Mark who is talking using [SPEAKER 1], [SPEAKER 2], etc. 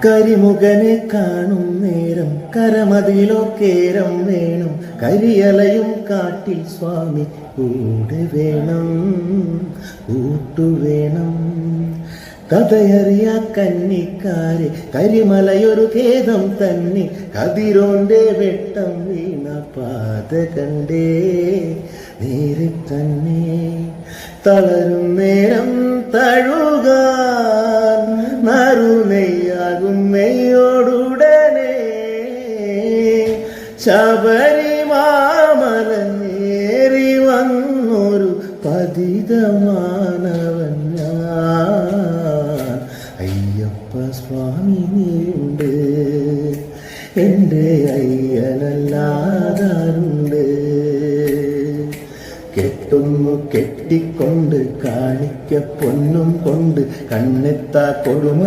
[SPEAKER 1] കരിമുഖനെ കാണും നേരം കരമതിലോ കേരം വേണം, കരിയലയും കാട്ടിൽ സ്വാമി കൂടെ വേണം, കൂട്ടുവേണം. കഥയറിയ കന്നിക്കാരെ കരിമലയൊരു ഖേദം തന്നെ, കതിരോന്റെ വെട്ടം വീണ പാത കണ്ടേ നേരെ തന്നെ. തളരും നേരം തഴുകാൻ നറുനെയ്യാകും നെയ്യോടുടനെ, ശബരിമാമലനേറി വന്നൊരു പതിതമാനവൻ ഞാൻ. അയ്യപ്പ സ്വാമി നീയുണ്ട്, എൻ്റെ അയ്യനല്ലാതാരുണ്ട്. കെട്ടുന്നു കെട്ടിക്കൊണ്ട് കാണിക്ക പൊന്നും കൊണ്ട്, കണ്ണെത്താ കൊടുമ